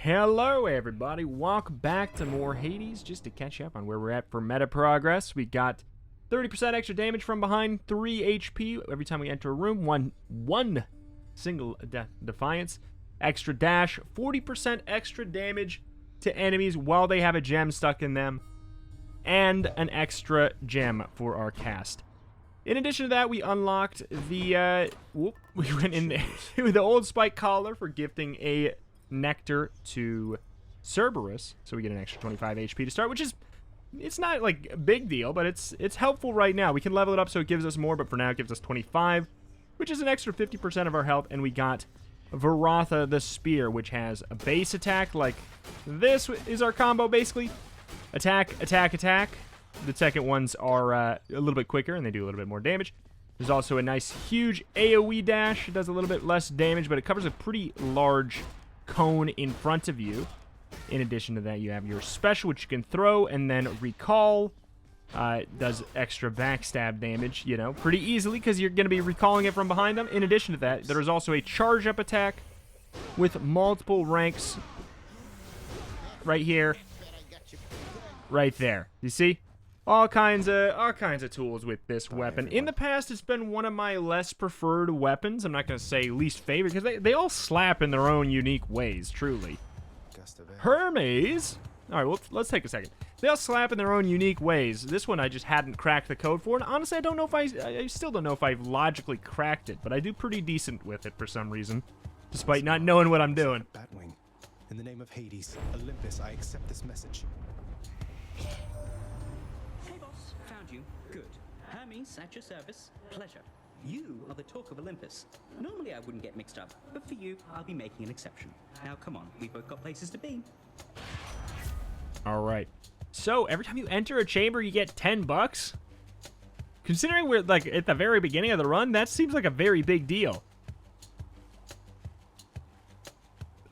Hello everybody, welcome back to more Hades. Just to catch up on where we're at for meta progress, we got 30% extra damage from behind, 3 HP every time we enter a room, one single defiance, extra dash, 40% extra damage to enemies while they have a gem stuck in them, and an extra gem for our cast. In addition to that, we unlocked the, we went in with the old spike collar for gifting a nectar to Cerberus, so we get an extra 25 HP to start, which is, it's not like a big deal, but it's helpful right now. We can level it up so it gives us more, but for now it gives us 25, which is an extra 50% of our health, and we got VARATHA the Spear, which has a base attack, like this is our combo basically. Attack, attack, attack. The second ones are a little bit quicker, and they do a little bit more damage. There's also a nice, huge AoE dash. It does a little bit less damage, but it covers a pretty large cone in front of you. In addition to that, you have your special, which you can throw and then recall. It does extra backstab damage, you know, pretty easily because you're going to be recalling it from behind them. In addition to that, there is also a charge-up attack with multiple ranks right here, right there. You see? All kinds of tools with this weapon. In the past, it's been one of my less preferred weapons. I'm not going to say least favorite, because they all slap in their own unique ways, truly. Hermes? Alright, well, let's take a second. They all slap in their own unique ways. This one I just hadn't cracked the code for, and honestly, I don't know if I still don't know if I've logically cracked it, but I do pretty decent with it for some reason, despite not knowing what I'm doing. Batwing. In the name of Hades, Olympus, I accept this message. You. Good. Hermes, at your service. Pleasure. You are the talk of Olympus. Normally I wouldn't get mixed up, but for you, I'll be making an exception. Now come on, we've both got places to be. Alright. So, every time you enter a chamber, you get 10 bucks? Considering we're, like, at the very beginning of the run, that seems like a very big deal.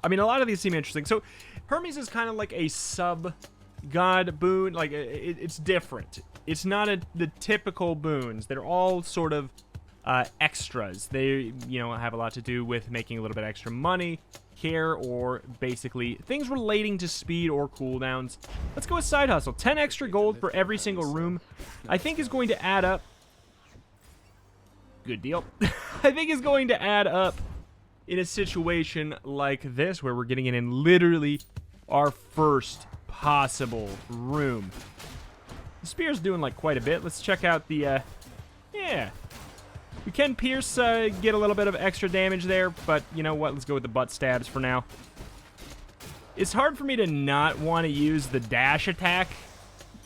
I mean, a lot of these seem interesting. So, Hermes is kind of like a sub-god boon. Like, it's different. It's not the typical boons. They're all sort of extras. They, you know, have a lot to do with making a little bit extra money here, or basically things relating to speed or cooldowns. Let's go with side hustle. 10 extra gold for every single room, I think is going to add up. Good deal. I think is going to add up in a situation like this, where we're getting it in literally our first possible room. The spear's doing, like, quite a bit. Let's check out the, yeah. We can pierce, get a little bit of extra damage there, but you know what? Let's go with the butt stabs for now. It's hard for me to not want to use the dash attack,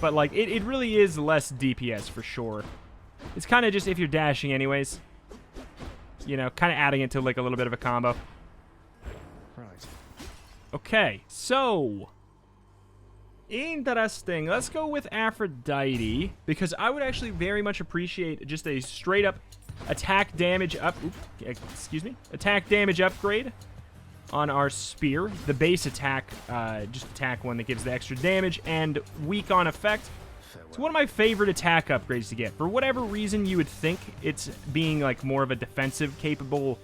but, like, it really is less DPS for sure. It's kind of just if you're dashing anyways. You know, kind of adding it to, like, a little bit of a combo. Right. Okay, so interesting. Let's go with Aphrodite, because I would actually very much appreciate just a straight up attack damage attack damage upgrade on our spear. The base attack, just attack one that gives the extra damage and weak on effect. It's one of my favorite attack upgrades to get. For whatever reason you would think it's being like more of a defensive capable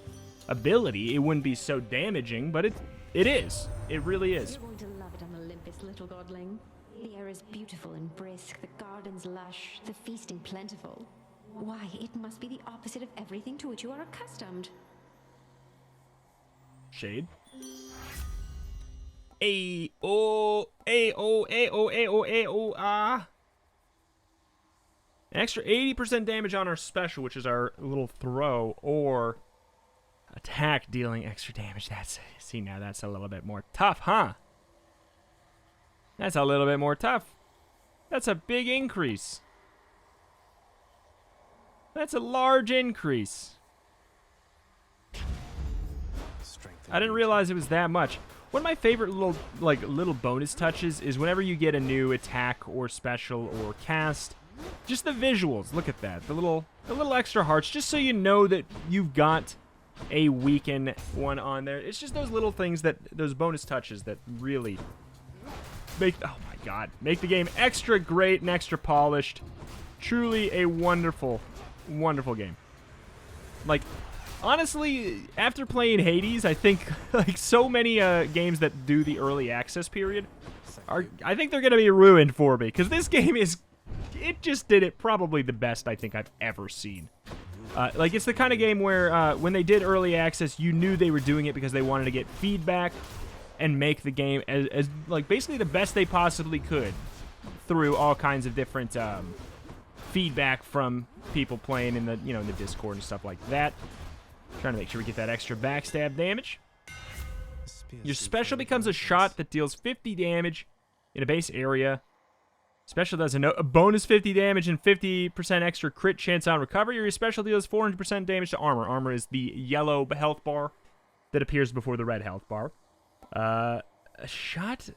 ability, it wouldn't be so damaging, but it is. It really is. You're going to love it on Olympus, little godling. The air is beautiful and brisk, the gardens lush, the feasting plentiful. Why, it must be the opposite of everything to which you are accustomed. Shade. An extra 80% damage on our special, which is our little throw, or attack dealing extra damage. See, now that's a little bit more tough, huh? That's a little bit more tough. That's a big increase. That's a large increase. I didn't realize it was that much. One of my favorite little bonus touches is whenever you get a new attack or special or cast, just the visuals. Look at that. The little extra hearts, just so you know that you've got a weaken one on there. It's just those little things, those bonus touches that really make, oh my god, make the game extra great and extra polished. Truly a wonderful, wonderful game. Like, Honestly, after playing Hades, I think like so many games that do the early access period I think they're gonna be ruined for me, because this game it just did it probably the best I think I've ever seen. Like, it's the kind of game where when they did early access, you knew they were doing it because they wanted to get feedback and make the game as like basically the best they possibly could through all kinds of different feedback from people playing in the in the Discord and stuff like that. Trying to make sure we get that extra backstab damage. Your special becomes a shot that deals 50 damage in a base area. Special does a bonus 50 damage and 50% extra crit chance on recovery. Your special deals 400% damage to armor. Armor is the yellow health bar that appears before the red health bar. A shot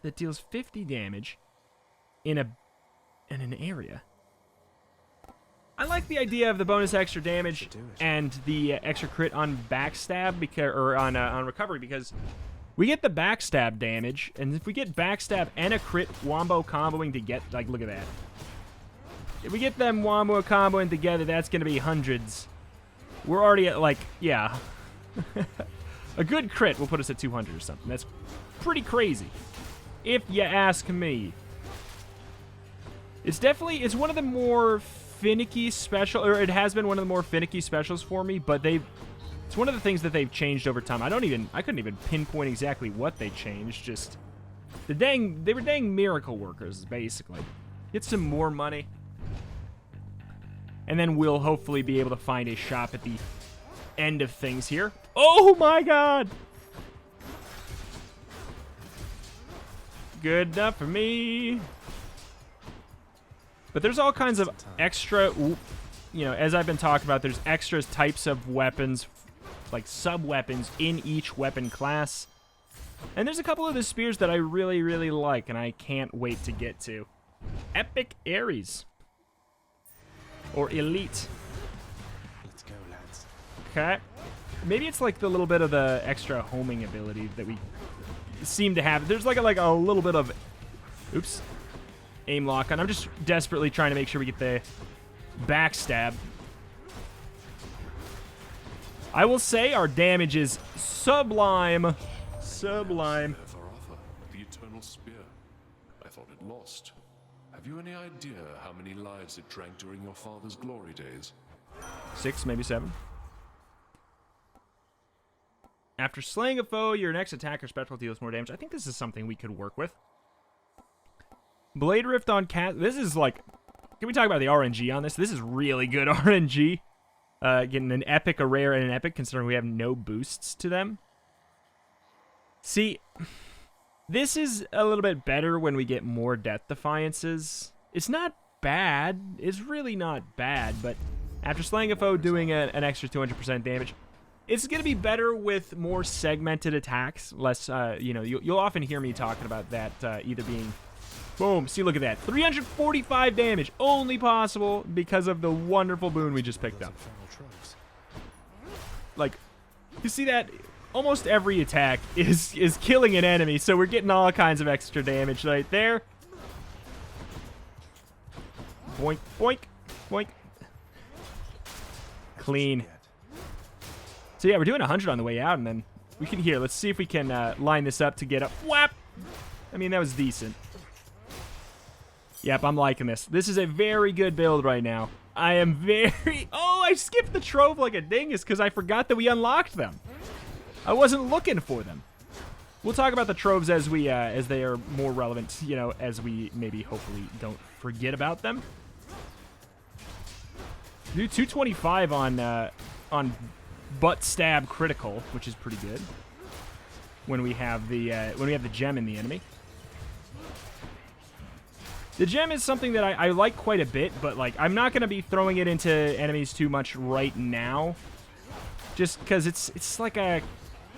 that deals 50 damage in an area. I like the idea of the bonus extra damage and the extra crit on backstab on recovery, because we get the backstab damage, and if we get backstab and a crit wombo comboing to get, like, look at that. If we get them wombo comboing together, that's going to be hundreds. We're already at, like, yeah. A good crit will put us at 200 or something. That's pretty crazy, if you ask me. It's one of the more finicky special, or it has been one of the more finicky specials for me, but it's one of the things that they've changed over time. I couldn't even pinpoint exactly what they changed, just they were dang miracle workers, basically. Get some more money, and then we'll hopefully be able to find a shop at the end of things here. Oh my god! Good enough for me. But there's all kinds of extra, as I've been talking about, there's extra types of weapons, like sub-weapons in each weapon class. And there's a couple of the spears that I really, really like, and I can't wait to get to. Epic Ares. Or Elite. Let's go, lads. Okay. Maybe it's like the little bit of the extra homing ability that we seem to have. There's like a little bit of... Oops. Aim lock on. I'm just desperately trying to make sure we get the backstab. I will say our damage is sublime. Sublime. VARATHA, the eternal spear. I thought it lost. Have you any idea how many lives it drank during your father's glory days? 6, maybe 7. After slaying a foe, your next attack or special deals more damage. I think this is something we could work with. Blade Rift on Cat. This is like... Can we talk about the RNG on this? This is really good RNG. Getting an epic, a rare, and an epic, considering we have no boosts to them. See, this is a little bit better when we get more Death Defiances. It's not bad. It's really not bad, but after slaying a foe, doing an extra 200% damage, it's going to be better with more segmented attacks. Less, you'll often hear me talking about that either being... Boom. See, look at that. 345 damage. Only possible because of the wonderful boon we just picked up. Like, you see that? Almost every attack is killing an enemy, so we're getting all kinds of extra damage right there. Boink, boink, boink. Clean. So yeah, we're doing 100 on the way out, and then we can hear. Let's see if we can line this up to get a whap. I mean, that was decent. Yep, I'm liking this. This is a very good build right now. I am very... Oh, I skipped the trove like a dingus because I forgot that we unlocked them. I wasn't looking for them. We'll talk about the troves as we as they are more relevant, as we maybe hopefully don't forget about them. Do 225 on butt stab critical, which is pretty good. When we have the gem in the enemy. The gem is something that I like quite a bit, but like I'm not going to be throwing it into enemies too much right now. Just because it's like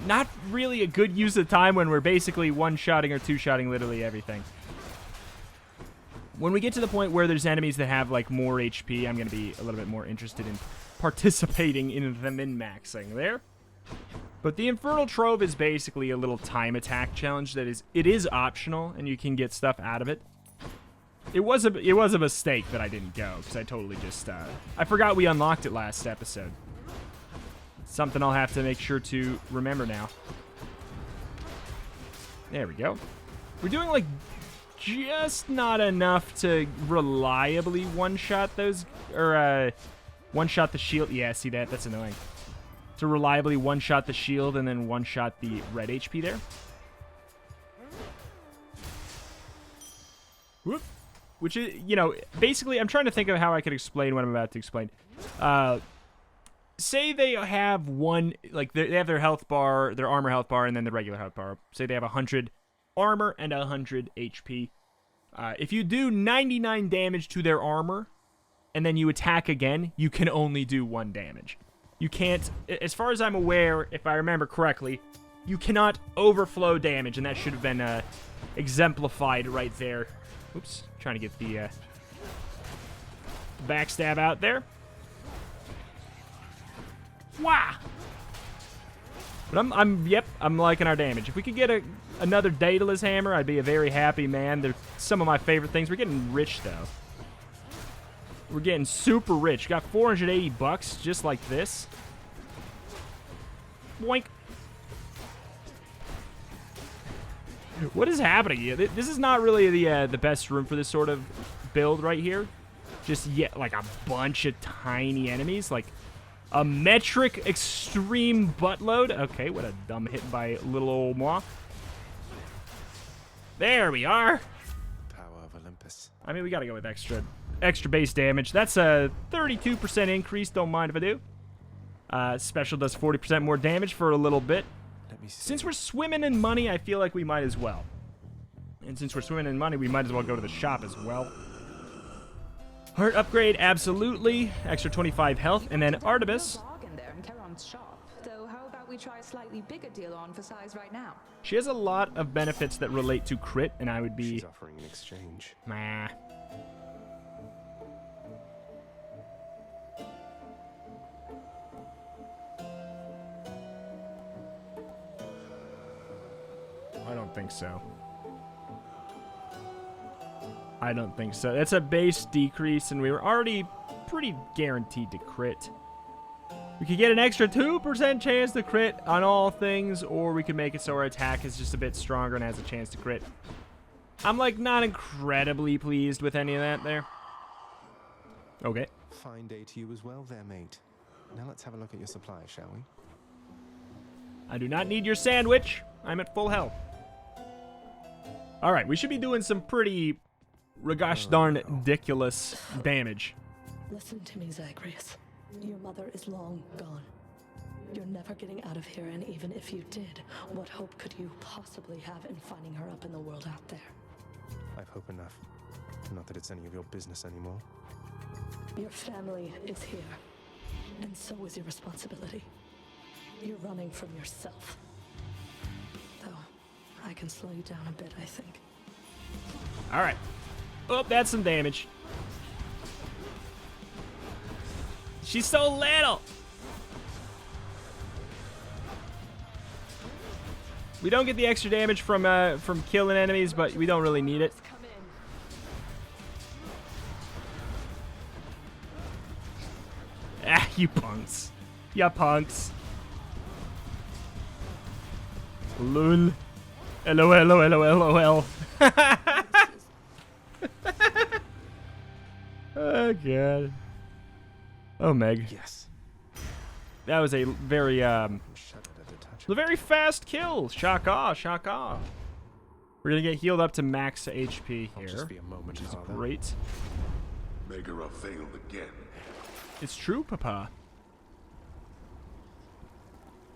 not really a good use of time when we're basically one-shotting or two-shotting literally everything. When we get to the point where there's enemies that have like more HP, I'm going to be a little bit more interested in participating in the min-maxing there. But the Infernal Trove is basically a little time attack challenge that is optional, and you can get stuff out of it. It was a mistake that I didn't go, because I totally just, I forgot we unlocked it last episode. Something I'll have to make sure to remember now. There we go. We're doing, like, just not enough to reliably one-shot those, or, one-shot the shield. Yeah, see that? That's annoying. To reliably one-shot the shield and then one-shot the red HP there. Whoop. Which is, you know, basically, I'm trying to think of how I could explain what I'm about to explain. Say they have one, like, they have their health bar, their armor health bar, and then the regular health bar. Say they have 100 armor and 100 HP. If you do 99 damage to their armor, and then you attack again, you can only do 1 damage. You can't, as far as I'm aware, if I remember correctly, you cannot overflow damage, and that should have been exemplified right there. Oops, trying to get the backstab out there. Wow. But I'm liking our damage. If we could get another Daedalus hammer, I'd be a very happy man. They're some of my favorite things. We're getting rich though. We're getting super rich. Got 480 bucks just like this. Boink. What is happening? This is not really the best room for this sort of build right here. Just like a bunch of tiny enemies, like a metric extreme buttload. Okay, what a dumb hit by little old moi. There we are. Power of Olympus. I mean, we gotta go with extra base damage. That's a 32% increase. Don't mind if I do. Special does 40% more damage for a little bit. Let me see. Since we're swimming in money, I feel like we might as well. And since we're swimming in money, we might as well go to the shop as well. Heart upgrade, absolutely. Extra 25 health. And then Artemis. Though how about we try a slightly bigger deal on for size right now? She has a lot of benefits that relate to crit, and I would be... She's offering an exchange. Nah. I don't think so. I don't think so. That's a base decrease, and we were already pretty guaranteed to crit. We could get an extra 2% chance to crit on all things, or we could make it so our attack is just a bit stronger and has a chance to crit. I'm, like, not incredibly pleased with any of that there. Okay. Fine day to you as well there, mate. Now let's have a look at your supply, shall we? I do not need your sandwich. I'm at full health. All right, we should be doing some pretty gosh darn ridiculous damage. Listen to me, Zagreus. Your mother is long gone. You're never getting out of here, and even if you did, what hope could you possibly have in finding her up in the world out there? I've hope enough. Not that it's any of your business anymore. Your family is here, and so is your responsibility. You're running from yourself. Though, I can slow you down a bit, I think. All right. Oh, that's some damage. She's so little. We don't get the extra damage from killing enemies, but we don't really need it. Ah, you punks. Ya punks. Lol. LOL. Oh, God. Oh, Meg. Yes. That was a very, Shuddered at the touch. a very fast kill. Shaka. We're gonna get healed up to max HP I'll here. just be a moment, Which is Father. great. Megara failed again. It's true, Papa.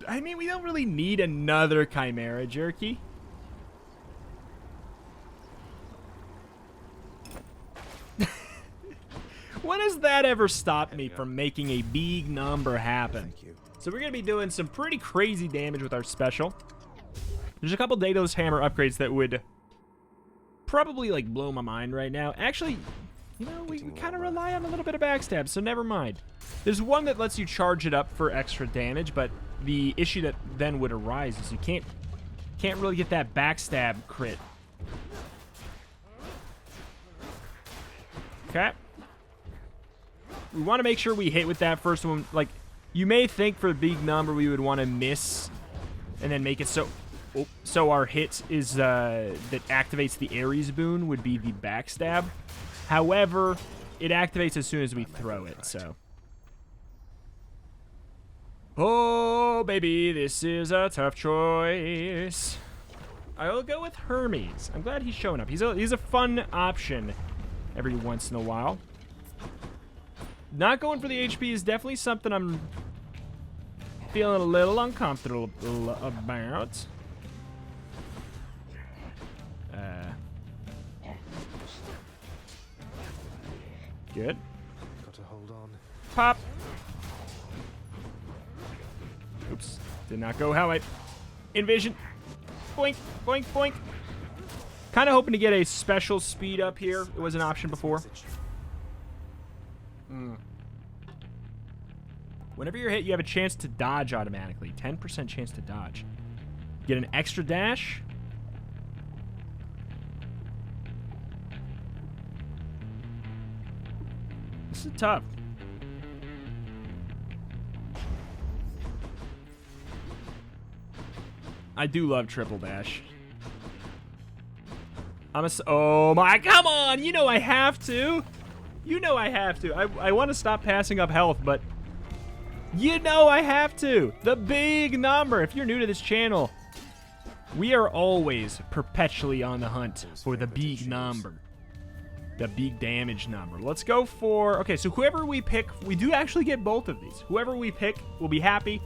I mean, we don't really need another Chimera Jerky. When has that ever stopped me from making a big number happen? Thank you. So we're going to be doing some pretty crazy damage with our special. There's a couple Daedalus Hammer upgrades that would probably, like, blow my mind right now. Actually, you know, we kind of rely on a little bit of backstab, so never mind. There's one that lets you charge it up for extra damage, but the issue that then would arise is you can't really get that backstab crit. Okay. We want to make sure we hit with that first one. Like, You may think for a big number we would want to miss and then make it so our hit is that activates the Ares boon would be the backstab. However, it activates as soon as we throw it, so. Oh, baby, this is a tough choice. I will go with Hermes. I'm glad he's showing up. He's a fun option every once in a while. Not going for the HP is definitely something I'm feeling a little uncomfortable about. Good. Got to hold on. Pop. Oops. Did not go how I envisioned. Boink, boink, boink. Kind of hoping to get a special speed up here. It was an option before. Whenever you're hit, you have a chance to dodge automatically. 10% chance to dodge. Get an extra dash. This is tough. I do love triple dash. Oh my, come on! You know I have to! You know I have to. I want to stop passing up health, but you know I have to. The big number. If you're new to this channel, we are always perpetually on the hunt for the big number. The big damage number. Let's go for... Okay, so whoever we pick, we do actually get both of these. Whoever we pick will be happy.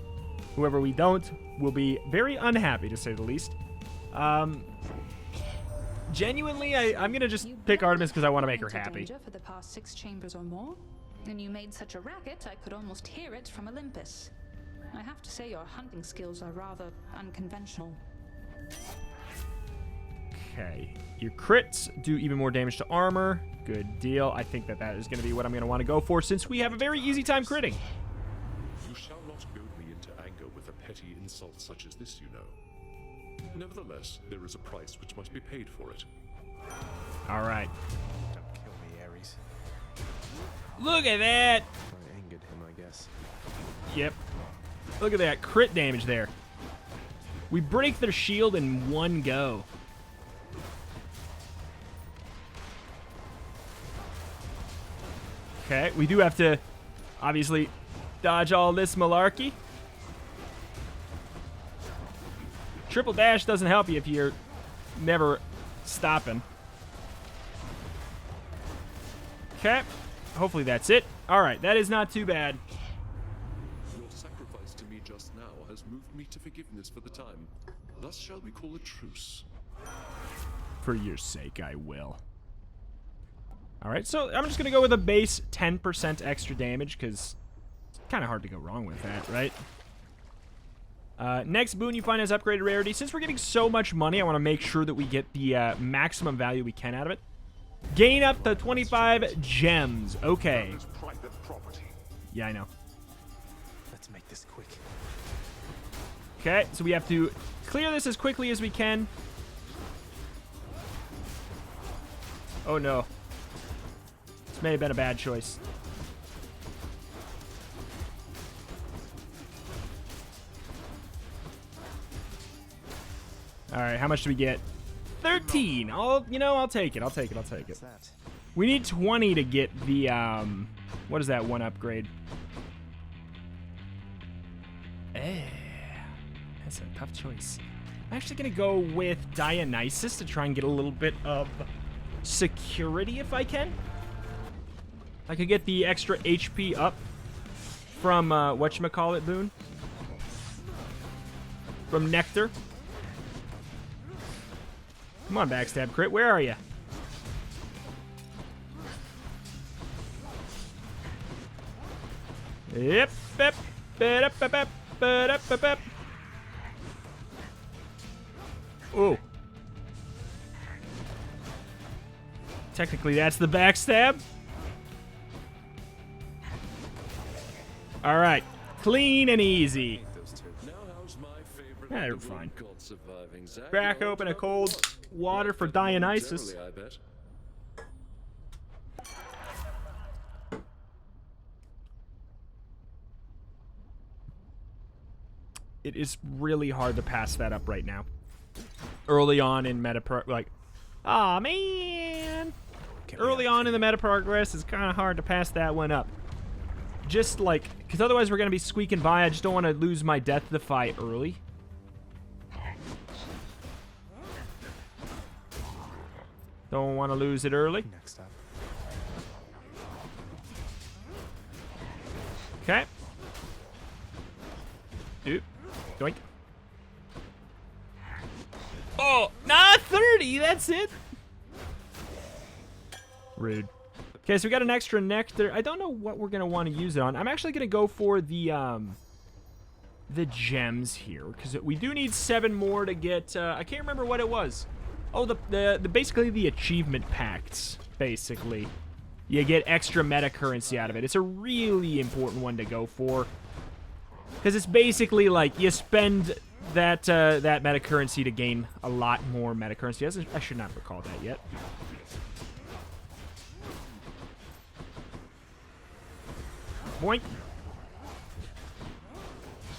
Whoever we don't will be very unhappy, to say the least. Genuinely, I'm going to just pick Artemis because I want to make her happy. For the past 6 chambers or more, and you made such a racket I could almost hear it from Olympus. I have to say your hunting skills are rather unconventional. Okay, your crits do even more damage to armor. Good deal. I think that is going to be what I'm going to want to go for since we have a very easy time critting. You shall not goad me into anger with a petty insult such as this, you know. Nevertheless, there is a price which must be paid for it. All right. Don't kill me, Ares. Look at that. I angered him, I guess. Yep. Look at that crit damage there. We break their shield in one go. Okay, we do have to obviously dodge all this malarkey. Triple dash doesn't help you if you're never stopping. Okay, hopefully that's it. All right, that is not too bad. Your sacrifice to me just now has moved me to forgiveness for the time. Thus shall we call a truce. For your sake, I will. All right, so I'm just going to go with a base 10% extra damage because it's kind of hard to go wrong with that, right? Next boon you find has upgraded rarity. Since we're getting so much money, I want to make sure that we get the maximum value we can out of it. Gain up to 25 gems. Okay. Yeah, I know. Let's make this quick. Okay, so we have to clear this as quickly as we can. Oh, no. This may have been a bad choice. All right, how much do we get? 13. I'll take it. I'll take it. What's that? We need 20 to get the, what is that one upgrade? That's a tough choice. I'm actually going to go with Dionysus to try and get a little bit of security if I can. I could get the extra HP up from, whatchamacallit boon. From Nectar. Come on, backstab crit. Where are you? Yep. Ooh. Technically, that's the backstab. All right. Clean and easy. Yeah, they're fine. Crack open a cold water for Dionysus. it is really hard to pass that up right now. Early on in like, aw, man. Early on in the meta progress, it's kind of hard to pass that one up. Just like, because otherwise we're going to be squeaking by. I just don't want to lose my death defy early. Don't want to lose it early. Next up. Okay. Oop. Doink. Oh, nah, 30. That's it. Rude. Okay, so we got an extra nectar. I don't know what we're gonna want to use it on. I'm actually gonna go for the gems here because we do need 7 more to get. I can't remember what it was. Oh, the basically the achievement pacts. Basically, you get extra meta currency out of it. It's a really important one to go for because it's basically like you spend that meta currency to gain a lot more meta currency. I should not recall that yet. Boink.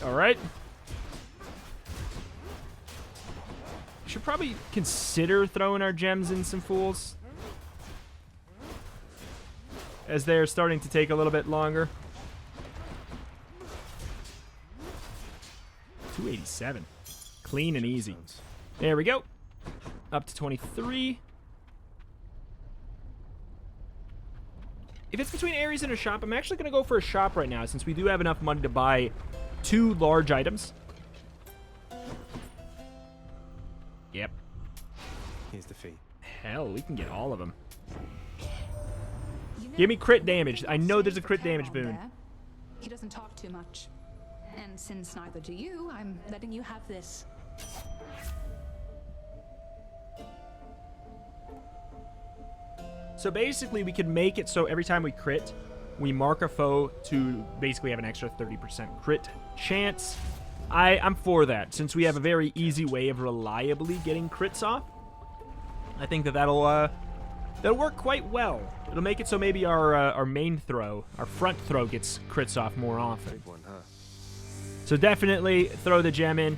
All right. Should probably consider throwing our gems in some fools, as they're starting to take a little bit longer. 287. Clean and easy. There we go. Up to 23. If it's between Ares and a shop, I'm actually going to go for a shop right now since we do have enough money to buy 2 large items. Yep. Here's the fee. Hell, we can get all of them. Give me crit damage. I know there's a crit damage boon. He doesn't talk too much. And since neither do you, I'm letting you have this. So basically, we could make it so every time we crit, we mark a foe to basically have an extra 30% crit chance. I'm for that, since we have a very easy way of reliably getting crits off. I think that'll work quite well. It'll make it so maybe our main throw, our front throw, gets crits off more often. Big one, huh? So definitely throw the gem in.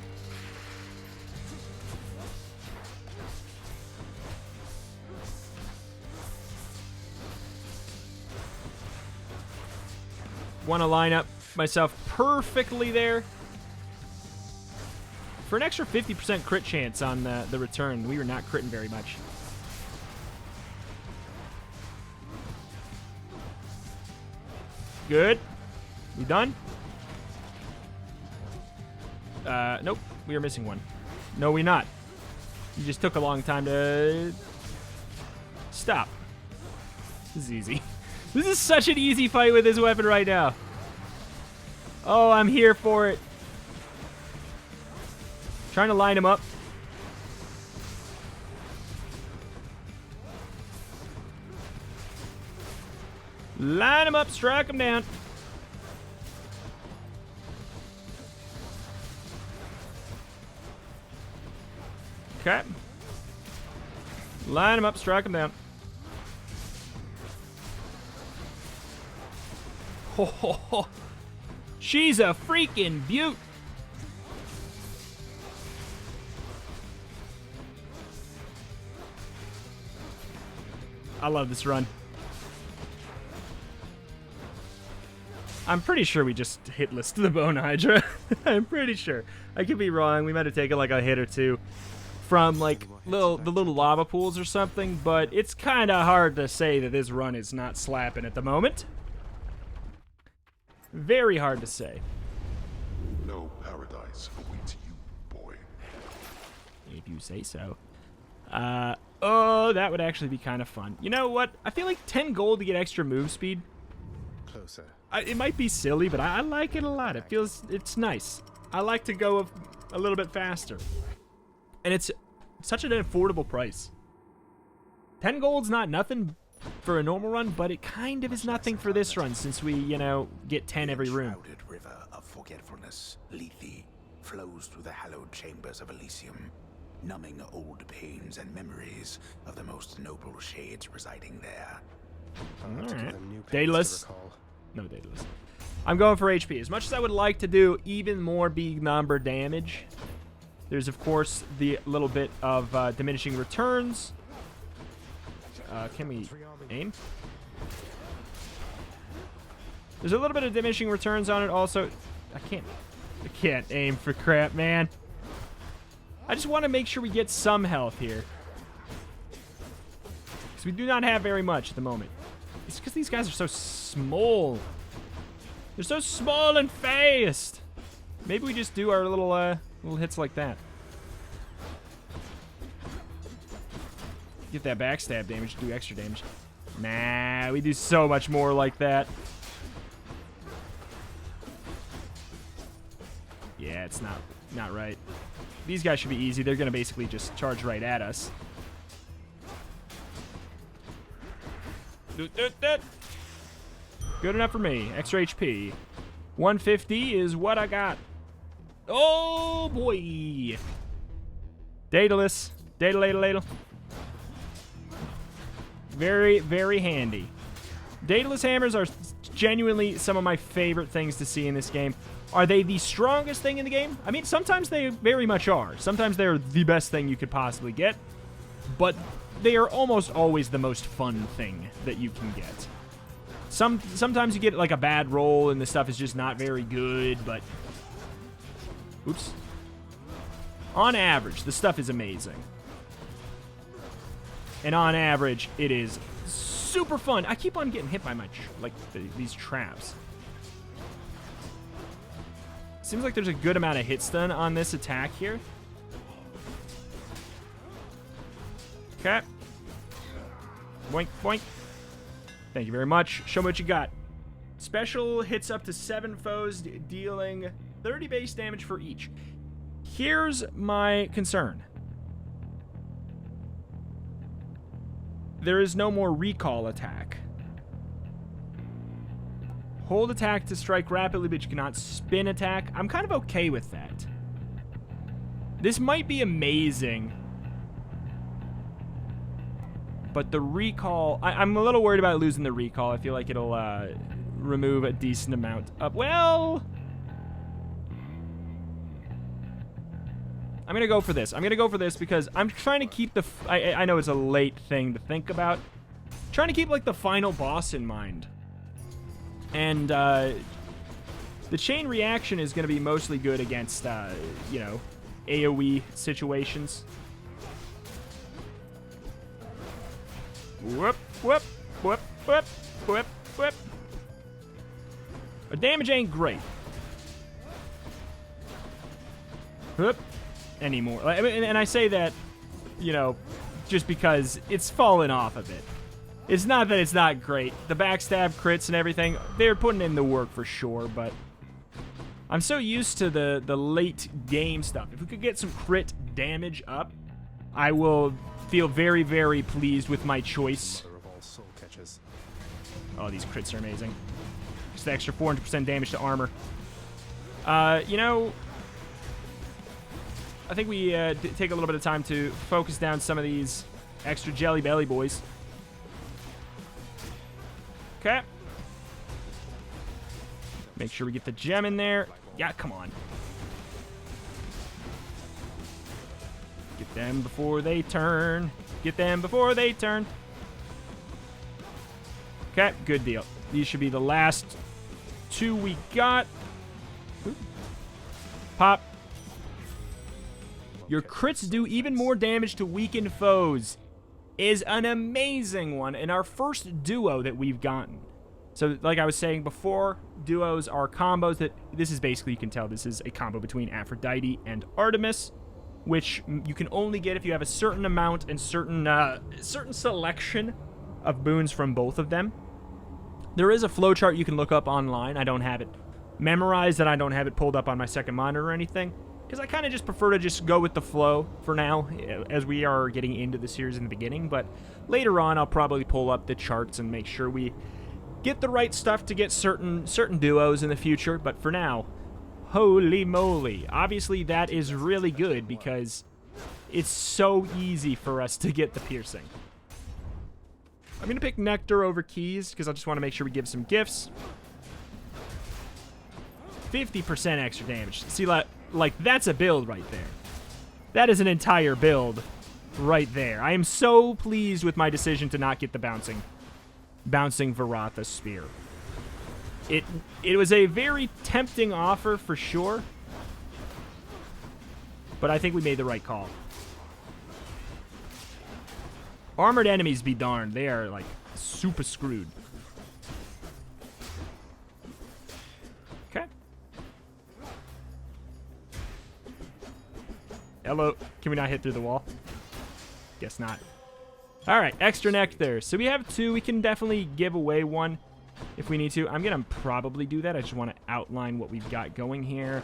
Want to line up myself perfectly there. For an extra 50% crit chance on the return, we were not critting very much. Good. We done? Nope. We are missing one. No, we not. You just took a long time to... Stop. This is easy. This is such an easy fight with this weapon right now. Oh, I'm here for it. Trying to line him up. Line him up, strike him down. Okay. Line him up, strike him down. Ho, ho, ho. She's a freaking beaut. I love this run. I'm pretty sure we just hitless to the Bone Hydra. I'm pretty sure. I could be wrong. We might have taken like a hit or two from like the little lava pools or something, but it's kind of hard to say that this run is not slapping at the moment. Very hard to say. No paradise awaits you, boy. If you say so. Oh, that would actually be kind of fun. You know what? I feel like 10 gold to get extra move speed. Closer. It might be silly, but I like it a lot. It's nice. I like to go a little bit faster. And it's such an affordable price. 10 gold's not nothing for a normal run, but it kind of is nothing for this run since we, you know, get 10 every room. The shrouded river of forgetfulness, Lethe, flows through the hallowed chambers of Elysium, numbing old pains and memories of the most noble shades residing there. I'll have to give them new pains to Daedalus. recall. No, Daedalus. I'm going for HP. As much as I would like to do even more big number damage, there's, of course, the little bit of diminishing returns. Can we aim? There's a little bit of diminishing returns on it also. I can't aim for crap, man. I just want to make sure we get some health here. Because we do not have very much at the moment. It's because these guys are so small. They're so small and fast. Maybe we just do our little hits like that. Get that backstab damage, do extra damage. Nah, we do so much more like that. Yeah, it's not right. These guys should be easy. They're going to basically just charge right at us. Good enough for me. Extra HP. 150 is what I got. Oh, boy. Daedalus. Daedal. Very, very handy. Daedalus hammers are genuinely some of my favorite things to see in this game. Are they the strongest thing in the game? I mean, sometimes they very much are. Sometimes they're the best thing you could possibly get. But they are almost always the most fun thing that you can get. Sometimes you get like a bad roll and the stuff is just not very good, but... Oops. On average, the stuff is amazing. And on average, it is super fun. I keep on getting hit by my these traps. Seems like there's a good amount of hit stun on this attack here. Okay. Boink, boink. Thank you very much. Show me what you got. Special hits up to 7 foes, dealing 30 base damage for each. Here's my concern. There is no more recall attack. Hold attack to strike rapidly, but you cannot spin attack. I'm kind of okay with that. This might be amazing. But the recall... I'm a little worried about losing the recall. I feel like it'll remove a decent amount of... Well... I'm going to go for this. I'm going to go for this because I'm trying to keep the... I know it's a late thing to think about. I'm trying to keep, like, the final boss in mind. And, the chain reaction is going to be mostly good against, you know, AoE situations. Whoop, whoop, whoop, whoop, whoop, whoop. Our damage ain't great. Whoop. Anymore. And I say that, you know, just because it's fallen off a bit. It's not that it's not great. The backstab crits and everything, they're putting in the work for sure, but I'm so used to the late game stuff. If we could get some crit damage up, I will feel very, very pleased with my choice. Oh, these crits are amazing. Just the extra 400% damage to armor. You know... I think we take a little bit of time to focus down some of these extra jelly belly boys. Okay. Make sure we get the gem in there. Yeah, come on. Get them before they turn. Get them before they turn. Okay, good deal. These should be the last 2 we got. Ooh. Pop. Your crits do even more damage to weakened foes is an amazing one, and our first duo that we've gotten. So, like I was saying before, duos are combos that... This is basically, you can tell, this is a combo between Aphrodite and Artemis, which you can only get if you have a certain amount and certain selection of boons from both of them. There is a flowchart you can look up online. I don't have it memorized, and I don't have it pulled up on my second monitor or anything. Because I kind of just prefer to just go with the flow for now, as we are getting into the series in the beginning. But later on, I'll probably pull up the charts and make sure we get the right stuff to get certain duos in the future. But for now, holy moly. Obviously, that is really good because it's so easy for us to get the piercing. I'm going to pick Nectar over Keys because I just want to make sure we give some gifts. 50% extra damage. See, like that's a build right there. That is an entire build right there. I am so pleased with my decision to not get the bouncing VARATHA spear. It was a very tempting offer for sure, but I think we made the right call. Armored enemies be darned. They are, like, super screwed. Okay. Hello. Can we not hit through the wall? Guess not. All right, extra nectar. So we have 2. We can definitely give away 1 if we need to. I'm going to probably do that. I just want to outline what we've got going here.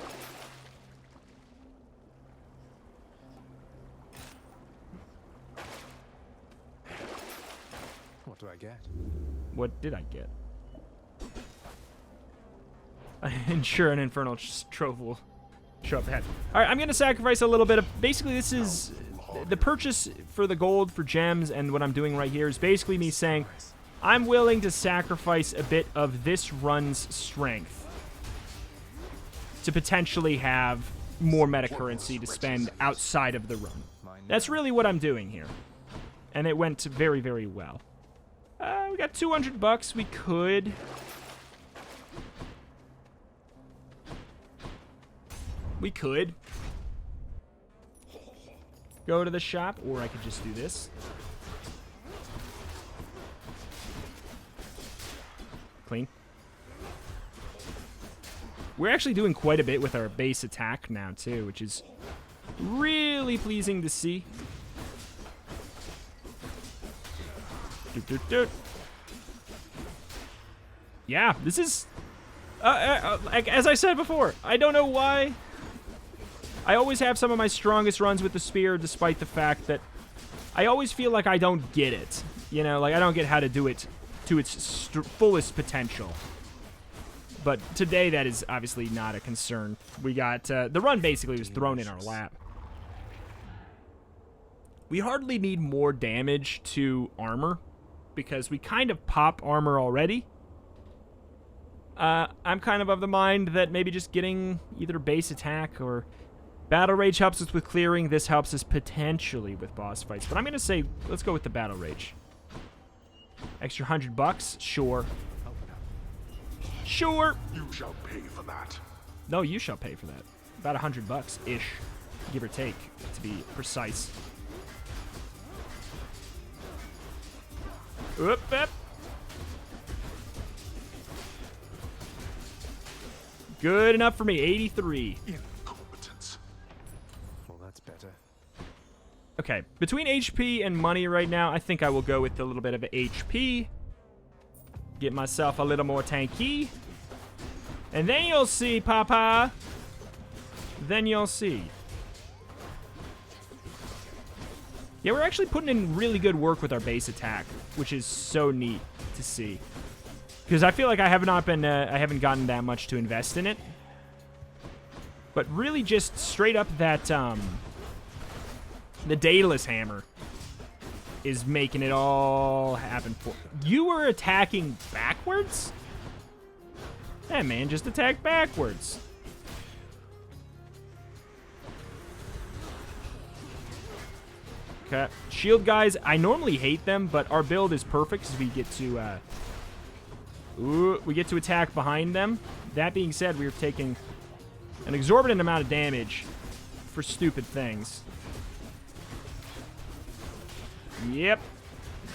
What do I get? What did I get? Ensure an infernal trove will show up ahead. All right, I'm going to sacrifice a little bit of... Basically, this is... The purchase for the gold, for gems, and what I'm doing right here is basically me saying, I'm willing to sacrifice a bit of this run's strength to potentially have more meta currency to spend outside of the run. That's really what I'm doing here. And it went very, very well. We got $200. We could... go to the shop, or I could just do this. Clean. We're actually doing quite a bit with our base attack now, too, which is really pleasing to see. Yeah, this is... as I said before, I don't know why... I always have some of my strongest runs with the spear, despite the fact that I always feel like I don't get it. You know, like I don't get how to do it to its fullest potential. But today that is obviously not a concern. We got, the run basically was thrown in our lap. We hardly need more damage to armor, because we kind of pop armor already. I'm kind of the mind that maybe just getting either base attack or... Battle Rage helps us with clearing. This helps us potentially with boss fights. But I'm going to say, let's go with the Battle Rage. Extra $100? Sure. Sure. You shall pay for that. No, you shall pay for that. About $100-ish, give or take, to be precise. Oop, oop. Good enough for me. 83. Okay, between HP and money right now, I think I will go with a little bit of HP. Get myself a little more tanky. And then you'll see, Papa. Then you'll see. Yeah, we're actually putting in really good work with our base attack, which is so neat to see. Because I feel like I have not been, I haven't gotten that much to invest in it. But really just straight up that, the Daedalus Hammer is making it all happen for... You were attacking backwards? That man just attacked backwards. Okay. Shield guys, I normally hate them, but our build is perfect because we get to attack behind them. That being said, we're taking an exorbitant amount of damage for stupid things. Yep.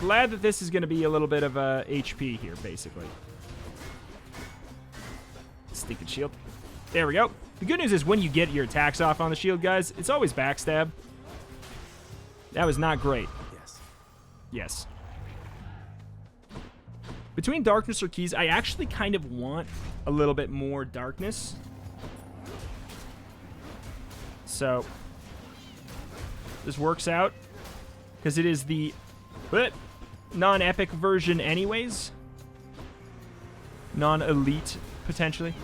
Glad that this is going to be a little bit of HP here, basically. Stinking shield. There we go. The good news is when you get your attacks off on the shield, guys, it's always backstab. That was not great. Yes. Yes. Between darkness or keys, I actually kind of want a little bit more darkness. So, this works out. Because it is the non-epic version anyways. Non-elite, potentially.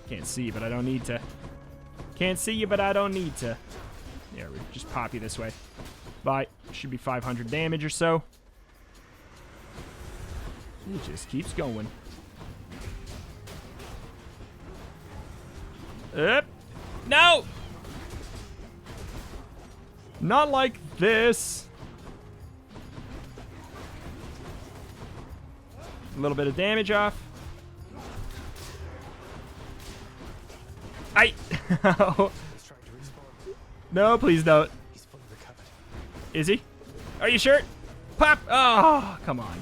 I can't see you, but I don't need to. Can't see you, but I don't need to. There, we just pop you this way. Bye. Should be 500 damage or so. It just keeps going. No! Not like this. A little bit of damage off. He's trying to respawn. No, please don't. He's fully recovered. Is he? Are you sure? Pop! Oh, come on.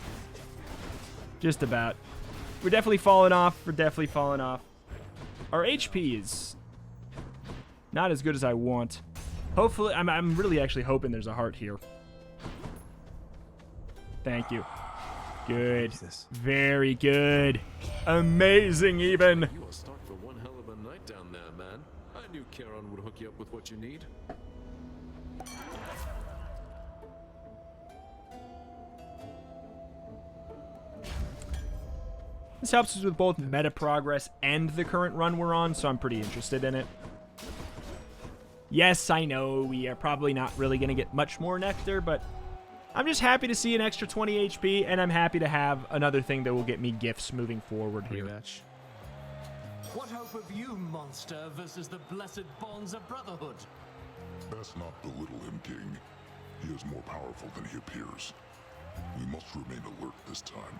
Just about. We're definitely falling off. We're definitely falling off. Our HP is not as good as I want. Hopefully, I'm really actually hoping there's a heart here. Thank you. Good. Very good. Amazing, even. You are stuck for one hell of a night down there, man. I knew Charon would hook you up with what you need. This helps us with both meta progress and the current run we're on, so I'm pretty interested in it. Yes, I know we are probably not really going to get much more nectar, but I'm just happy to see an extra 20 HP, and I'm happy to have another thing that will get me gifts moving forward here. Rematch. What hope have you, monster, versus the blessed bonds of brotherhood? Best not belittle him, King. He is more powerful than he appears. We must remain alert this time.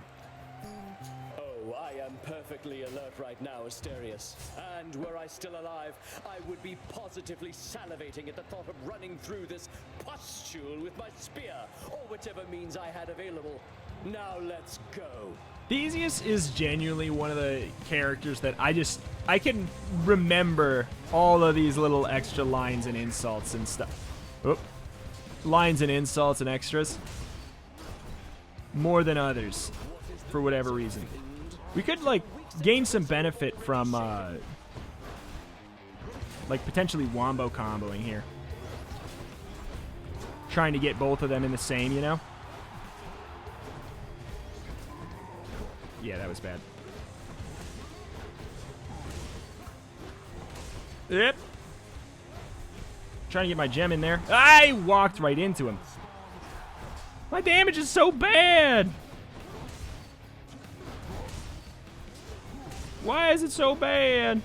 Oh, I am perfectly alert right now, Asterius. And were I still alive, I would be positively salivating at the thought of running through this pustule with my spear, or whichever means I had available. Now let's go. Theseus is genuinely one of the characters that I can remember all of these little extra lines and insults and stuff. Oop. Lines and insults and extras. More than others, for whatever reason. We could, like, gain some benefit from, like, potentially wombo comboing here. Trying to get both of them in the same, you know? Yeah, that was bad. Yep. Trying to get my gem in there. I walked right into him. My damage is so bad. Why is it so bad?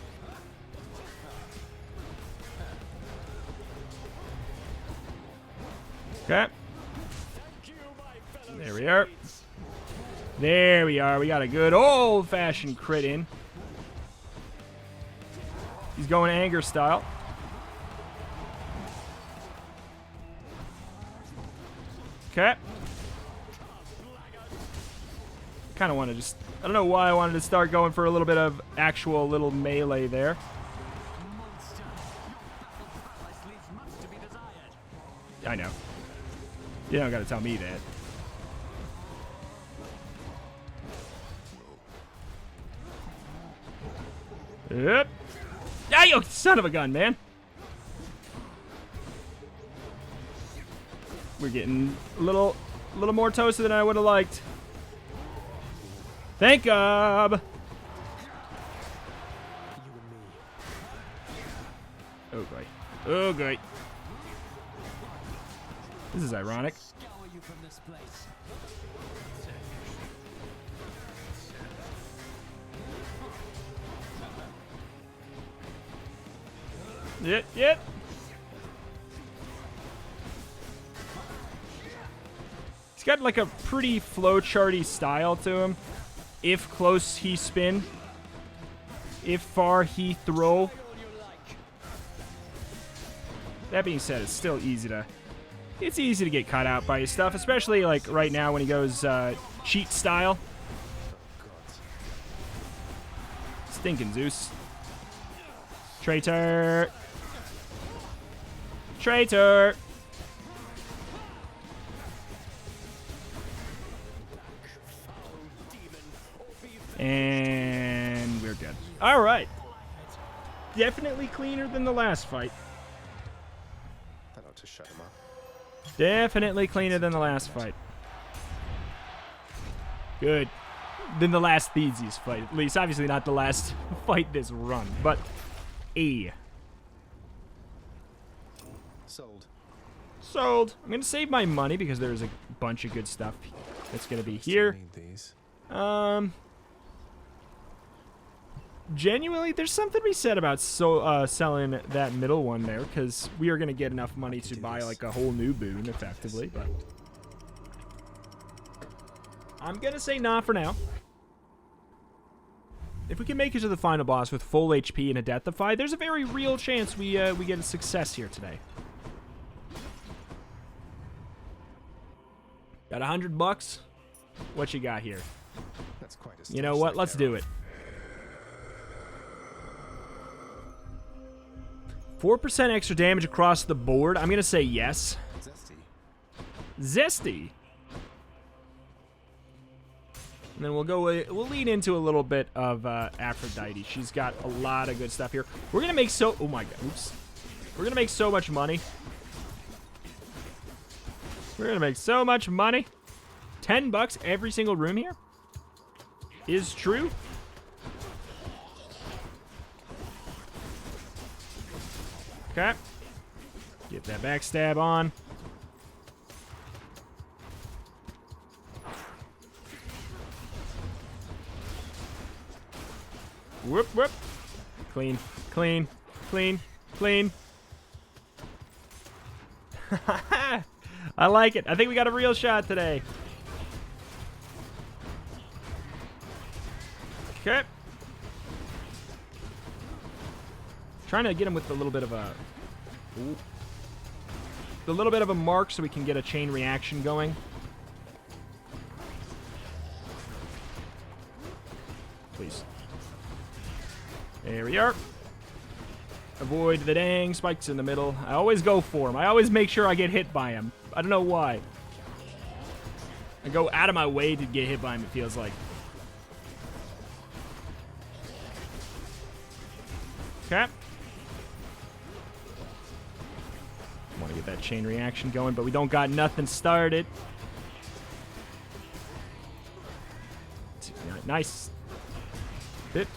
Okay. There we are. There we are. We got a good old-fashioned crit in. He's going anger style. Okay. Kind of want to just... I don't know why I wanted to start going for a little bit of actual little melee there. I know. You don't gotta tell me that. Yep. Ah, you son of a gun, man. We're getting a little more toasted than I would have liked. Thank God. Oh, boy. Oh, great. This is ironic. Yep. He's got like a pretty flowcharty style to him. If close, he spin. If far, he throw. That being said, it's still easy to... It's easy to get caught out by his stuff, especially like right now when he goes cheat style. Stinking Zeus. Traitor. Traitor. And we're good. All right. Definitely cleaner than the last fight. That ought to shut him up. Definitely cleaner than the last fight. Good. Than the last Theseus fight. At least, obviously not the last fight this run, but A. Sold. Sold. I'm going to save my money because there's a bunch of good stuff that's going to be here. Need these. genuinely, there's something to be said about selling that middle one there, because we are going to get enough money to buy like a whole new boon, effectively. But I'm going to say nah for now. If we can make it to the final boss with full HP and a Deathify, there's a very real chance we get a success here today. Got $100. What you got here? That's quite a You know what? Let's do it. 4% extra damage across the board. I'm gonna say yes. Zesty. And then we'll lean into a little bit of Aphrodite. She's got a lot of good stuff here. We're gonna make oh my god, oops. We're gonna make so much money. We're gonna make so much money. $10 every single room here is true. Okay. Get that backstab on. Whoop, whoop. Clean, clean, clean, clean. I like it. I think we got a real shot today. Okay. Trying to get him with a little bit of a... Ooh. A little bit of a mark so we can get a chain reaction going. Please. There we are. Avoid the dang spikes in the middle. I always go for him. I always make sure I get hit by him. I don't know why. I go out of my way to get hit by him, it feels like. Okay. Want to get that chain reaction going, but we don't got nothing started. Nice. Hit.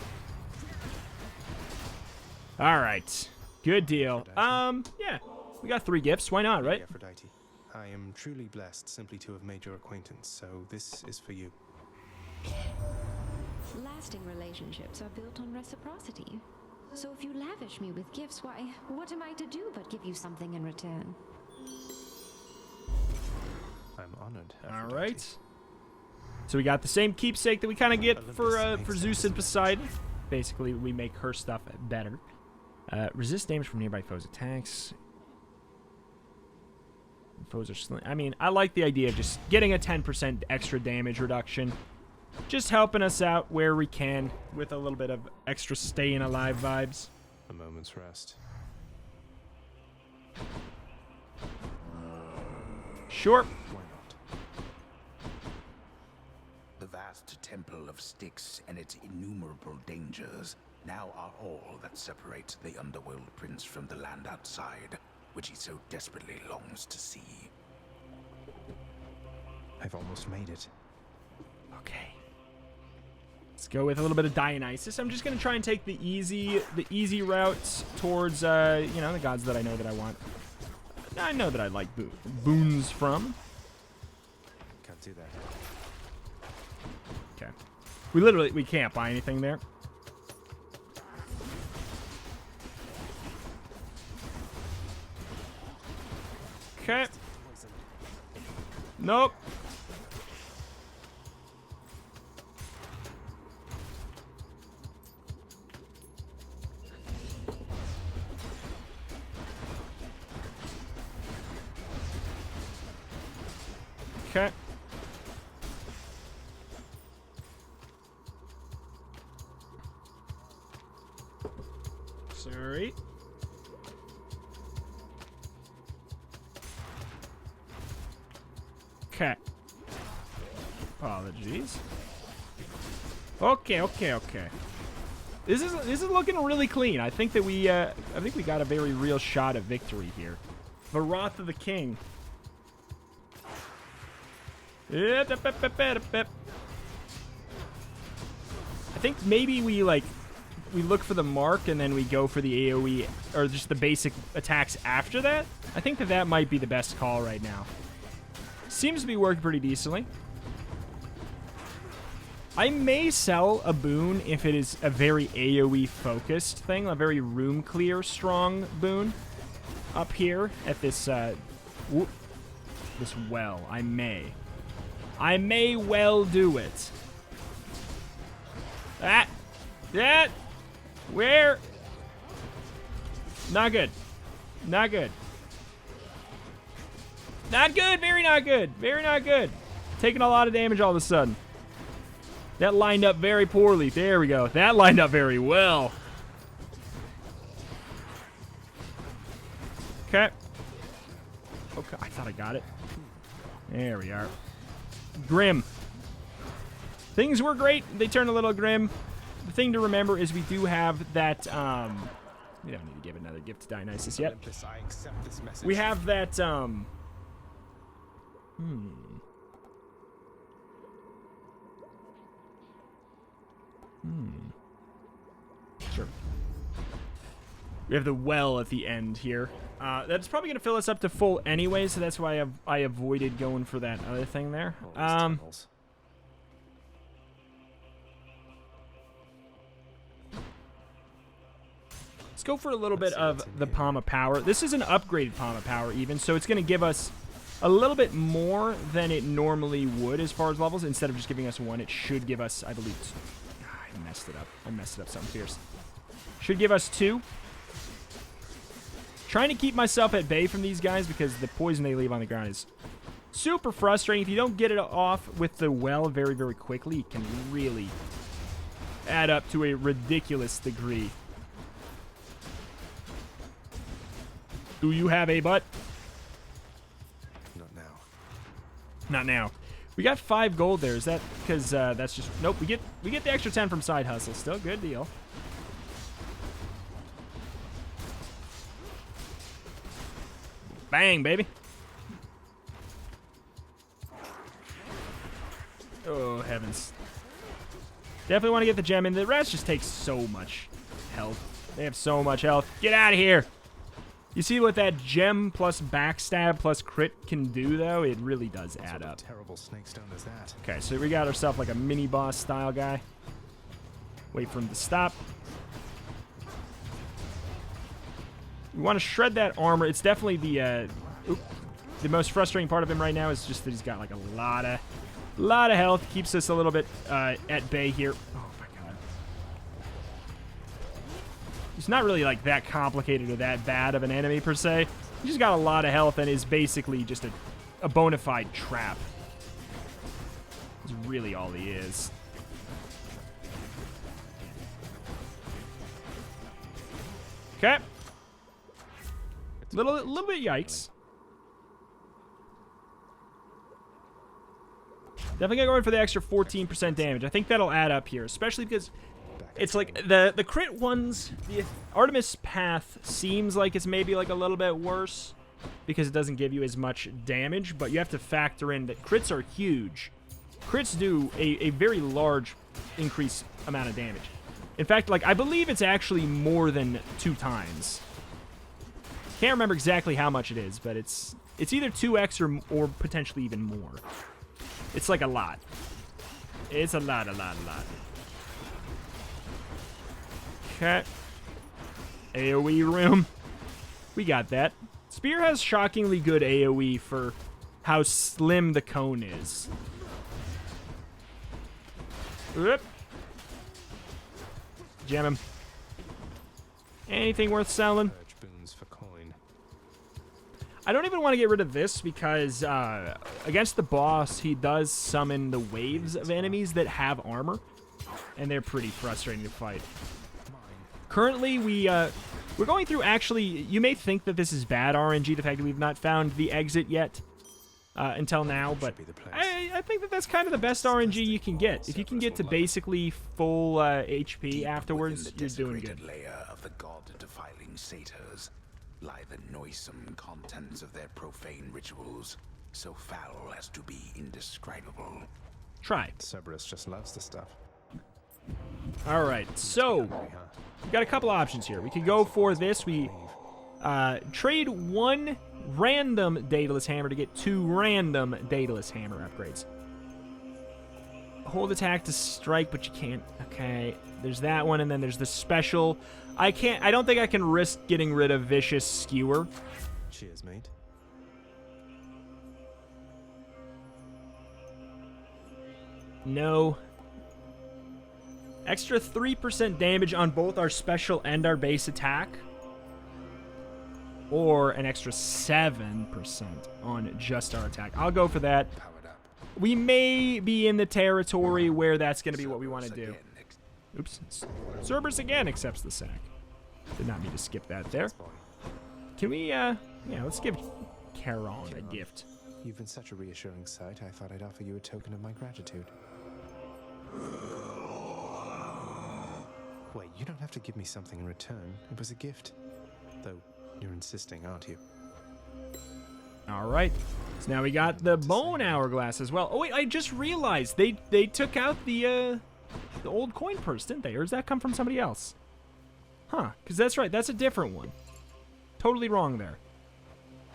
All right. Good deal. Yeah. We got 3 gifts. Why not, right? Aphrodite, I am truly blessed simply to have made your acquaintance, so this is for you. Lasting relationships are built on reciprocity. So if you lavish me with gifts, why, what am I to do but give you something in return? I'm honored. All right. So we got the same keepsake that we kind of get for Zeus and Poseidon. Basically, we make her stuff better. Resist damage from nearby foes' attacks. Foes are slain. I mean, I like the idea of just getting a 10% extra damage reduction. Just helping us out where we can with a little bit of extra staying alive vibes. A moment's rest. Sure. Why not? The vast temple of Styx and its innumerable dangers now are all that separates the Underworld Prince from the land outside, which he so desperately longs to see. I've almost made it. Okay. Let's go with a little bit of Dionysus. I'm just gonna try and take the easy route towards you know, the gods that I know that I want. I know that I like boons from. Can't do that. Okay. We can't buy anything there. Okay. Nope. Okay. Sorry. Okay. Apologies. Okay. This is looking really clean. I think that we got a very real shot at victory here. VARATHA the King. I think maybe we look for the mark and then we go for the AoE or just the basic attacks after that. I think that might be the best call right now. Seems to be working pretty decently. I may sell a boon if it is a very AoE focused thing, a very room clear strong boon up here at this this well. I may well do it. That where? Not good. Not good. Not good. Very not good. Very not good. Taking a lot of damage all of a sudden. That lined up very poorly. There we go. That lined up very well. Okay. Okay, I thought I got it. There we are. Grim. Things were great. They turned a little grim. The thing to remember is we do have that, we don't need to give another gift to Dionysus yet. Olympus, I accept this message. We have that, Sure. We have the well at the end here. That's probably going to fill us up to full anyway, so that's why I avoided going for that other thing there. Let's go for a little bit of the Palm of Power. This is an upgraded Palm of Power even, so it's going to give us a little bit more than it normally would as far as levels. Instead of just giving us 1, it should give us, I believe, I messed it up. I messed it up something fierce. Should give us 2. Trying to keep myself at bay from these guys because the poison they leave on the ground is super frustrating. If you don't get it off with the well very, very quickly, it can really add up to a ridiculous degree. Do you have a butt? Not now. Not now. We got 5 gold there. Is that because that's just... Nope, we get the extra 10 from Side Hustle. Still good deal. Bang, baby. Oh, heavens. Definitely want to get the gem in. The rest just takes so much health. They have so much health. Get out of here. You see what that gem plus backstab plus crit can do, though? It really does add up. Terrible snake stone is that? Okay, so we got ourselves like a mini boss style guy. Wait for him to stop. We want to shred that armor. It's definitely the most frustrating part of him right now is just that he's got like a lot of health. Keeps us a little bit at bay here. Oh my god. He's not really like that complicated or that bad of an enemy per se. He's just got a lot of health and is basically just a bona fide trap. That's really all he is. Okay. Little bit yikes. Definitely gonna go in for the extra 14% damage. I think that'll add up here, especially because it's like the crit ones. The Artemis Path seems like it's maybe like a little bit worse because it doesn't give you as much damage, but you have to factor in that crits are huge. Crits do a very large increase amount of damage. In fact, like I believe it's actually more than 2 times. Can't remember exactly how much it is, but it's either 2x or potentially even more. It's like a lot. It's a lot. Okay. AoE room. We got that. Spear has shockingly good AoE for how slim the cone is. Whoop. Gem him. Anything worth selling? I don't even want to get rid of this because against the boss, he does summon the waves of enemies that have armor, and they're pretty frustrating to fight. Currently, we're going through, actually, you may think that this is bad RNG, the fact that we've not found the exit yet until now, but I think that that's kind of the best RNG you can get. If you can get to basically full HP afterwards, you're doing good. Layer of the god-defiling satyrs lie the noisome contents of their profane rituals, so foul as to be indescribable. Try. Cerberus just loves the stuff. All right, so we've got a couple options here. We could go for this. We trade 1 random Daedalus Hammer to get 2 random Daedalus Hammer upgrades. hold attack to strike, but you can't. Okay, there's that one, and then there's the special. I don't think I can risk getting rid of Vicious Skewer. Cheers, mate. No. Extra 3% damage on both our special and our base attack. Or an extra 7% on just our attack. I'll go for that. We may be in the territory where that's going to be what we want to do. Oops. Cerberus again accepts the sack. Did not mean to skip that there. Can we, yeah, let's give Charon a gift. You've been such a reassuring sight, I thought I'd offer you a token of my gratitude. Wait, you don't have to give me something in return. It was a gift. Though, you're insisting, aren't you? All right. So now we got the bone hourglass as well. Oh, wait, I just realized they took out the old coin purse, didn't they? Or does that come from somebody else? Huh, because that's right. That's a different one. Totally wrong there.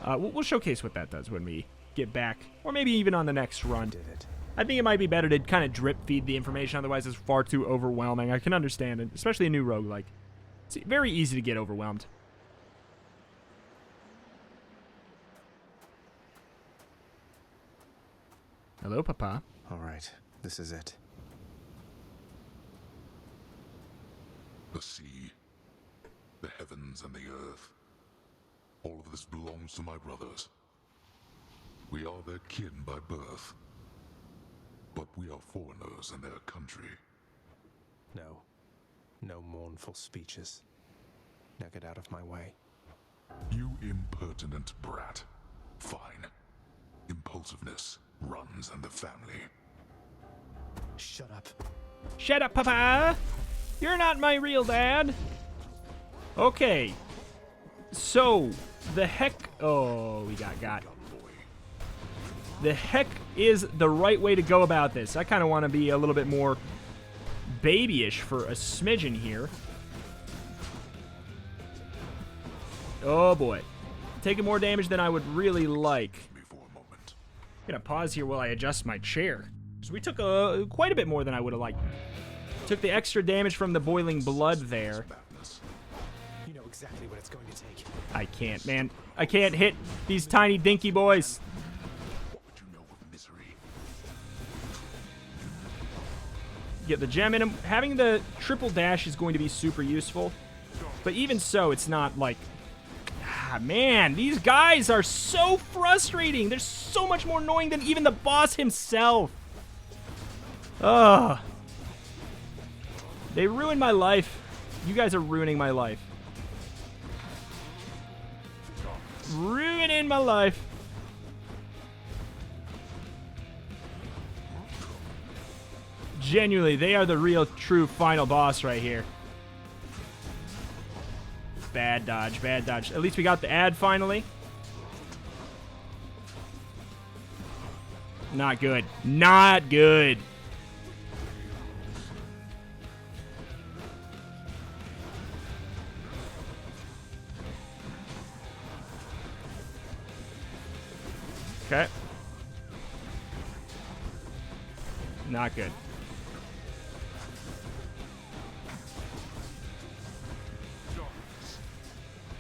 We'll showcase what that does when we get back. Or maybe even on the next run. Did it. I think it might be better to kind of drip feed the information, otherwise it's far too overwhelming. I can understand it, especially a new roguelike. It's very easy to get overwhelmed. Hello, Papa. All right, this is it. The sea, the heavens and the earth. All of this belongs to my brothers. We are their kin by birth. But we are foreigners in their country. No. No mournful speeches. Now get out of my way. You impertinent brat. Fine. Impulsiveness runs in the family. Shut up. Shut up, Papa! You're not my real dad! Okay. So, the heck... Oh, we got. The heck is the right way to go about this? I kind of want to be a little bit more babyish for a smidgen here. Oh boy. Taking more damage than I would really like. I'm gonna pause here while I adjust my chair. So we took quite a bit more than I would have liked. Took the extra damage from the boiling blood there. You know exactly what it's going to take. I can't, man. I can't hit these tiny dinky boys. Get the gem in him. Having the triple dash is going to be super useful. But even so, it's not like... Ah, man, these guys are so frustrating. They're so much more annoying than even the boss himself. Ugh. They ruined my life. You guys are ruining my life. Ruining my life. Genuinely, they are the real, true final boss right here. Bad dodge, bad dodge. At least we got the ad finally. Not good. Not good. Okay. Not good.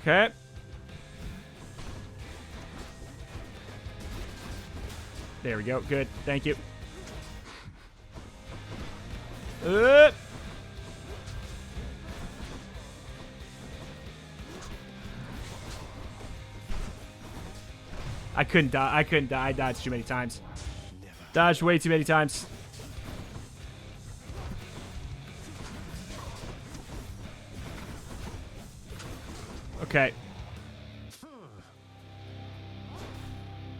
Okay. There we go. Good. Thank you. I couldn't die. I couldn't die. I dodged too many times. Dodged way too many times. Okay.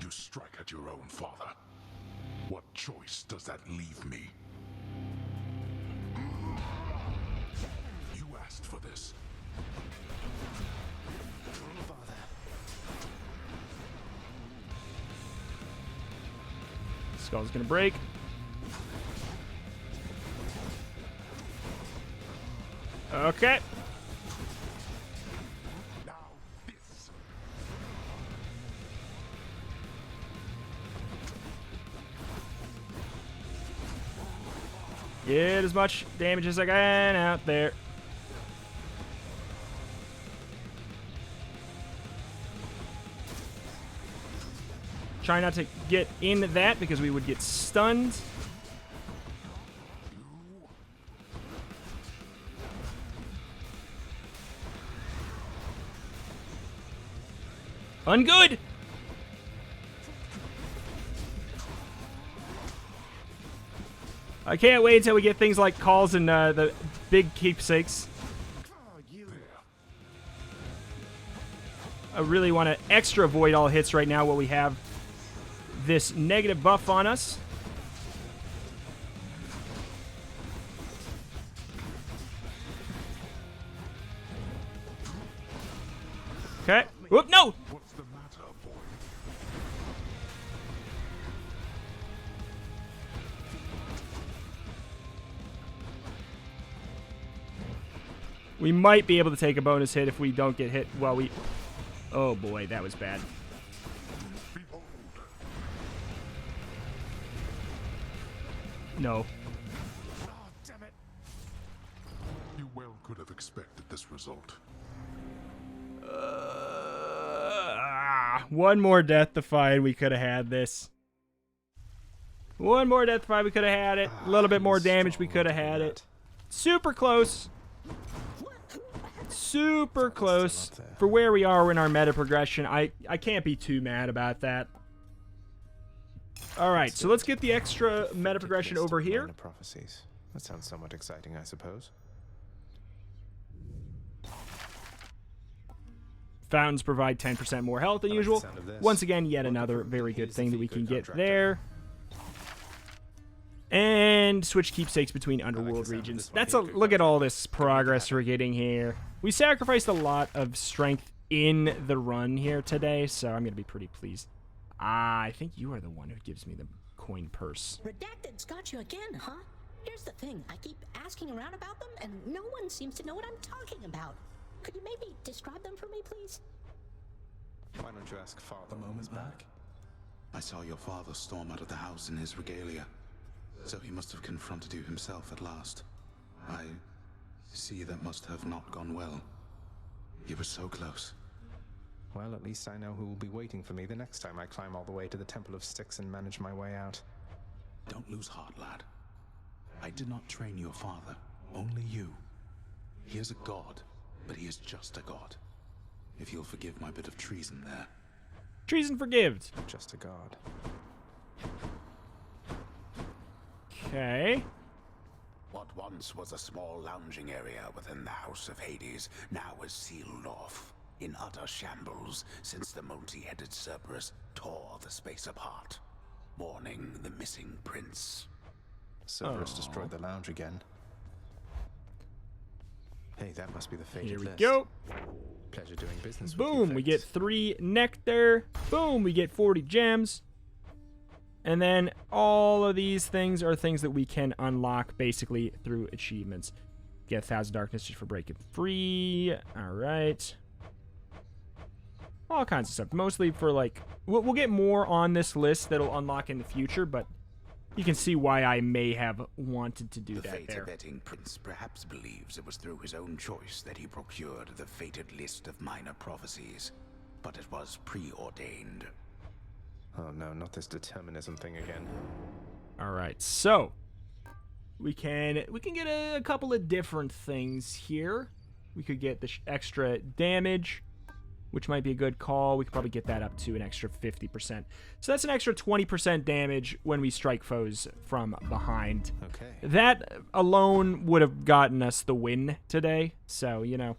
You strike at your own father. What choice does that leave me? You asked for this. Father. Skull's gonna break. Okay. Get as much damage as I can out there. Try not to get in that because we would get stunned. Ungood! I can't wait until we get things like calls and the big keepsakes. I really want to extra avoid all hits right now while we have this negative buff on us. Okay. Whoop, no! What's the matter, boy? We might be able to take a bonus hit if we don't get hit while we... Oh boy, that was bad. Behold. No. Oh, damn it. You well could have expected this result. One more death to fight, we could have had this. One more death to fight, we could have had it. A little bit more damage, we could have had it. Super close. Super close. For where we are in our meta progression, I can't be too mad about that. Alright, so let's get the extra meta progression over here. Prophecies. That sounds somewhat exciting, I suppose. Fountains provide 10% more health than usual. Once again, yet another very good thing that we can get there. And switch keepsakes between Underworld regions. That's a look at all this progress we're getting here. We sacrificed a lot of strength in the run here today, so I'm going to be pretty pleased. I think you are the one who gives me the coin purse. Redacted's got you again, huh? Here's the thing. I keep asking around about them, and no one seems to know what I'm talking about. Could you maybe describe them for me, please? Why don't you ask Father? The moment's back. I saw your father storm out of the house in his regalia. So he must have confronted you himself at last. I see that must have not gone well. You were so close. Well, at least I know who will be waiting for me the next time I climb all the way to the Temple of Styx and manage my way out. Don't lose heart, lad. I did not train your father, only you. He is a god, but he is just a god. If you'll forgive my bit of treason there. Treason forgived. Just a god. Okay. What once was a small lounging area within the House of Hades now is sealed off, in utter shambles, since the multi-headed Cerberus tore the space apart, mourning the missing prince. Cerberus destroyed the lounge again. Hey, that must be the fated Here we list. go. Pleasure doing business with Boom, you, we get 3 nectar. Boom, we get 40 gems. And then all of these things are things that we can unlock basically through achievements. Get 1,000 darkness just for breaking free. All right. All kinds of stuff. Mostly for like... We'll get more on this list that'll unlock in the future, but you can see why I may have wanted to do that there. The fate-abetting prince perhaps believes it was through his own choice that he procured the fated list of minor prophecies, but it was preordained. Oh no, not this determinism thing again. All right, so we can get a couple of different things here. We could get the extra damage, which might be a good call. We could probably get that up to an extra 50%. So that's an extra 20% damage when we strike foes from behind. Okay. That alone would have gotten us the win today. So, you know,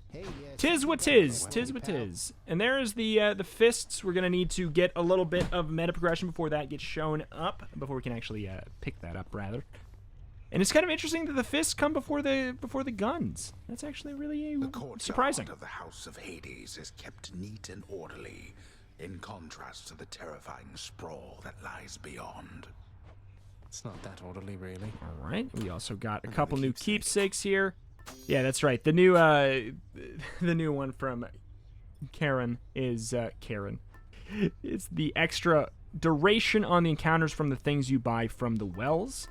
tis what tis. Tis what tis. And there is the fists. We're going to need to get a little bit of meta progression before that gets shown up. Before we can actually pick that up, rather. And it's kind of interesting that the fists come before the guns. That's actually really surprising. The courtyard of the House of Hades is kept neat and orderly, in contrast to the terrifying sprawl that lies beyond. It's not that orderly, really. All right. We also got a couple new keepsakes here. Yeah, that's right. The new one from Karen is Karen. It's the extra duration on the encounters from the things you buy from the wells.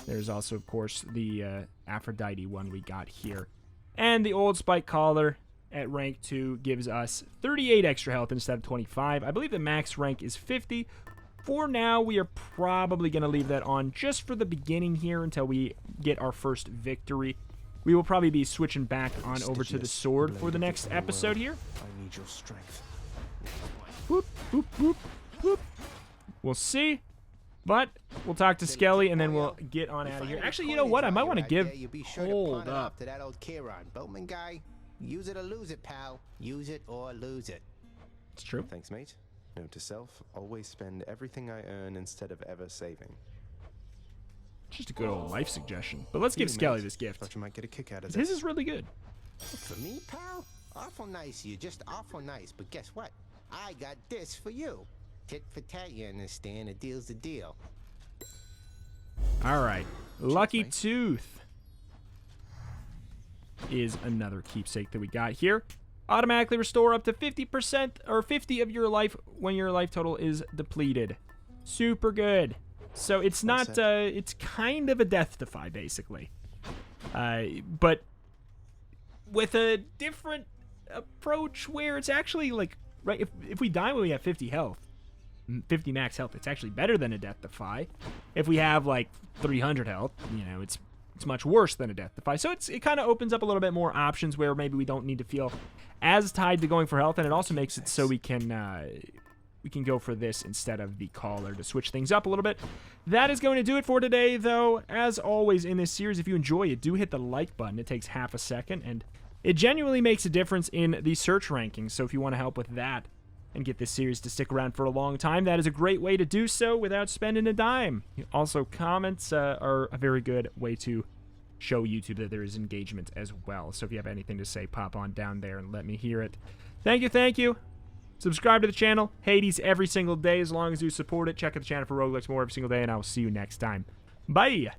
There's also, of course, the Aphrodite one we got here. And the old Spike Collar at rank 2 gives us 38 extra health instead of 25. I believe the max rank is 50. For now, we are probably going to leave that on just for the beginning here until we get our first victory. We will probably be switching back on over to the sword for the next episode here. I need your strength. Whoop, whoop, whoop, whoop. We'll see. But we'll talk to Skelly and then we'll get on out of here. Actually, you know what? I might want to give... Hold up. To that old Chiron boatman guy. Use it or lose it, pal. Use it or lose it. It's true. Thanks, mate. Note to self, always spend everything I earn instead of ever saving. Just a good old life suggestion. But let's give Skelly this gift. Thought you might get a kick out of His this. is really good. For me, pal? Awful nice of you, just awful nice. But guess what? I got this for you. Tit for tat, you understand? A deal's a deal. All right. Lucky Tooth is another keepsake that we got here. Automatically restore up to 50% or 50 of your life when your life total is depleted. Super good. So it's not, it's kind of a death defy, basically. But with a different approach where it's actually like, right, if we die when we have 50 health, 50 max health, it's actually better than a death defy. If we have like 300 health, you know, it's much worse than a death defy. So it kind of opens up a little bit more options where maybe we don't need to feel as tied to going for health, and it also makes it so we can go for this instead of the collar to switch things up a little bit. That is going to do it for today, though. As always in this series, if you enjoy it, do hit the like button. It takes half a second, and it genuinely makes a difference in the search rankings. So if you want to help with that and get this series to stick around for a long time, that is a great way to do so without spending a dime. Also, comments are a very good way to show YouTube that there is engagement as well. So if you have anything to say, pop on down there and let me hear it. Thank you, thank you. Subscribe to the channel. Hades every single day as long as you support it. Check out the channel for roguelikes more every single day, and I will see you next time. Bye!